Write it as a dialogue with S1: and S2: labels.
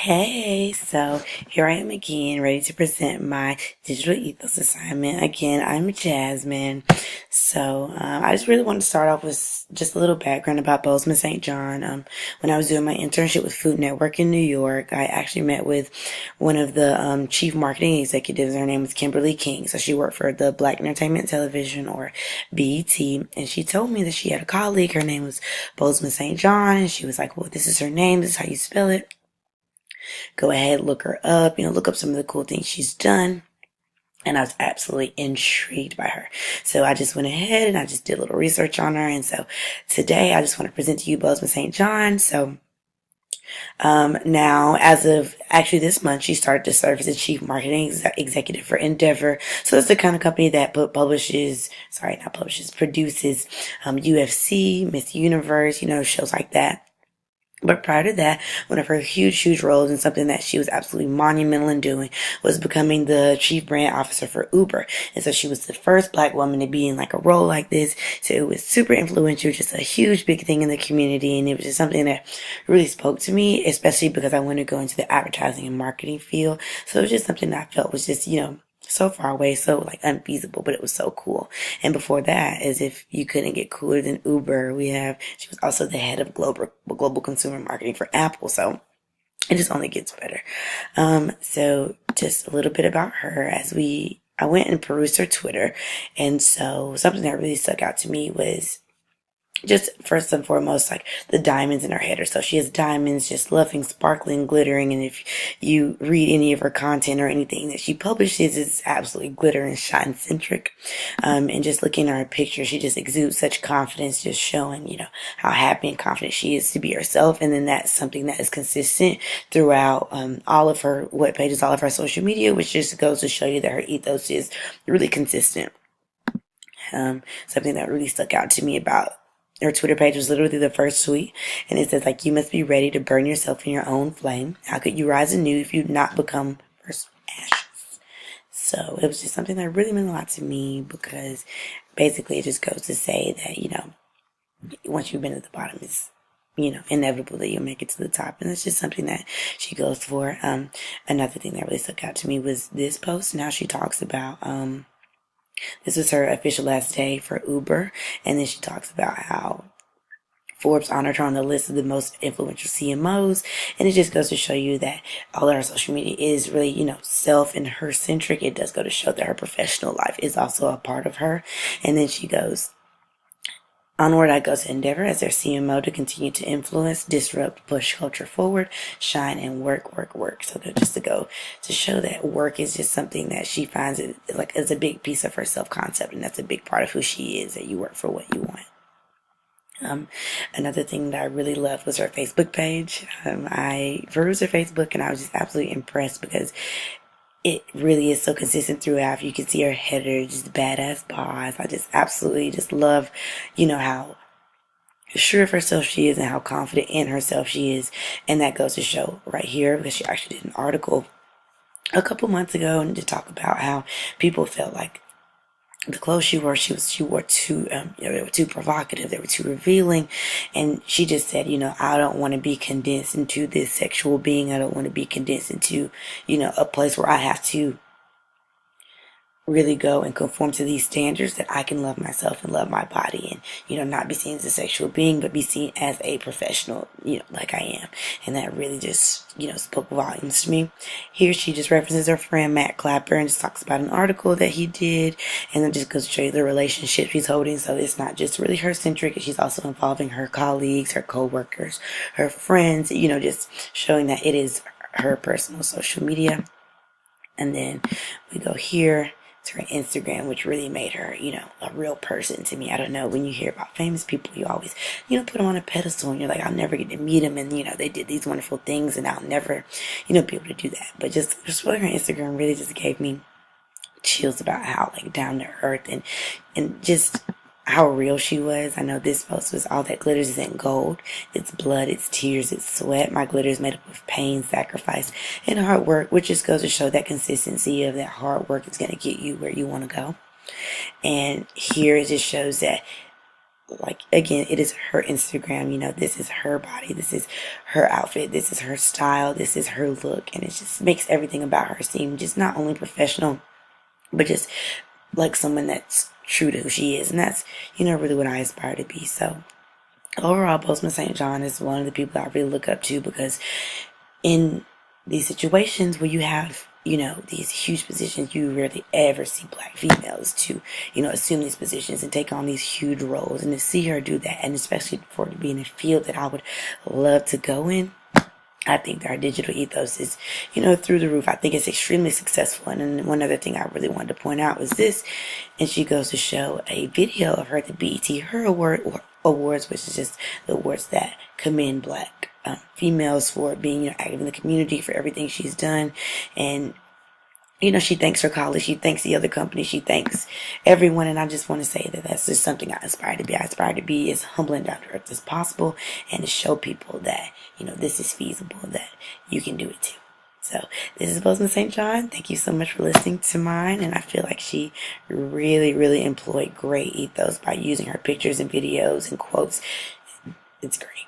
S1: Hey, so here I am again, ready to present my digital ethos assignment. Again, I'm Jasmine. I just really wanted to start off with just a little background about Bozeman St. John. When I was doing my internship with Food Network in New York, I actually met with one of the chief marketing executives. Her name was Kimberly King. So she worked for the Black Entertainment Television, or BET, and she told me that she had a colleague. Her name was Bozeman St. John, and she was like, "Well, this is her name. This is how you spell it. Go ahead, look her up, look up some of the cool things she's done." And I was absolutely intrigued by her. So I just went ahead and I just did a little research on her. And so today I just want to present to you Bozeman St. John. Now, as of actually this month, she started to serve as the chief marketing executive for Endeavor. So it's the kind of company that produces UFC, Miss Universe, shows like that. But prior to that, one of her huge roles, and something that she was absolutely monumental in doing, was becoming the chief brand officer for Uber. And so she was the first Black woman to be in like a role like this. So it was super influential, just a huge big thing in the community. And it was just something that really spoke to me, especially because I want to go into the advertising and marketing field. So it was just something that I felt was just, so far away, so like unfeasible, but it was so cool. And before that, as if you couldn't get cooler than Uber, she was also the head of global consumer marketing for Apple. So it just only gets better. So just a little bit about her I went and perused her Twitter. And so something that really stuck out to me was just first and foremost, like the diamonds in her header. So she has diamonds, just loving, sparkling, glittering. And if you read any of her content or anything that she publishes, it's absolutely glitter and shine centric. And just looking at her picture, she just exudes such confidence, just showing, how happy and confident she is to be herself. And then that's something that is consistent throughout, all of her web pages, all of her social media, which just goes to show you that her ethos is really consistent. Something that really stuck out to me about her Twitter page was literally the first tweet, and it says, like, "You must be ready to burn yourself in your own flame. How could you rise anew if you not become first ashes?" So it was just something that really meant a lot to me, because basically it just goes to say that, once you've been at the bottom, it's, inevitable that you'll make it to the top. And that's just something that she goes for. Another thing that really stuck out to me was this post. Now she talks about, this was her official last day for Uber. And then she talks about how Forbes honored her on the list of the most influential CMOs. And it just goes to show you that all of her social media is really, self and her centric. It does go to show that her professional life is also a part of her. And then she goes, "Onward I go to Endeavor as their CMO to continue to influence, disrupt, push culture forward, shine, and work. So just to go to show that work is just something that she finds it like is a big piece of her self-concept, and that's a big part of who she is, that you work for what you want. Another thing that I really loved was her Facebook page. I perused her Facebook and I was just absolutely impressed, because it really is so consistent throughout. You can see her header, just badass boss. I just absolutely just love, how sure of herself she is and how confident in herself she is. And that goes to show right here, because she actually did an article a couple months ago and to talk about how people felt like the clothes she wore, she wore too, they were too provocative, they were too revealing. And she just said, "I don't want to be condensed into this sexual being. I don't want to be condensed into, a place where I have to really go and conform to these standards, that I can love myself and love my body, and, not be seen as a sexual being, but be seen as a professional, like I am." And that really just, spoke volumes to me. Here she just references her friend Matt Clapper and just talks about an article that he did, and it just goes to show you the relationship she's holding. So it's not just really her centric, she's also involving her colleagues, her co-workers, her friends, just showing that it is her personal social media. And then we go here to her Instagram, which really made her, a real person to me. I don't know, when you hear about famous people, you always, put them on a pedestal, and you're like, I'll never get to meet them, and, they did these wonderful things, and I'll never, be able to do that. But just her Instagram really just gave me chills about how, like, down to earth and just how real she was. I know this post was, "All that glitters isn't gold. It's blood, it's tears, it's sweat. My glitter is made up of pain, sacrifice, and hard work," which just goes to show that consistency of that hard work is going to get you where you want to go. And here it just shows that, like, again, it is her Instagram, you know, this is her body, this is her outfit, this is her style, this is her look, and it just makes everything about her seem just not only professional, but just like someone that's true to who she is. And that's, you know, really what I aspire to be. So overall, Postman St. John is one of the people I really look up to, because in these situations where you have, you know, these huge positions, you rarely ever see black females to, you know, assume these positions and take on these huge roles. And to see her do that, and especially for it to be in a field that I would love to go in, I think that our digital ethos is, you know, through the roof. I think it's extremely successful. And then one other thing I really wanted to point out was this, and she goes to show a video of her at the BET Her Awards, which is just the awards that commend black females for being, you know, active in the community, for everything she's done. And, you know, she thanks her college, she thanks the other company, she thanks everyone. And I just want to say that that's just something I aspire to be. I aspire to be as humble and down to earth as possible, and to show people that, you know, this is feasible, that you can do it too. So this is Postman St. John. Thank you so much for listening to mine. And I feel like she really, really employed great ethos by using her pictures and videos and quotes. It's great.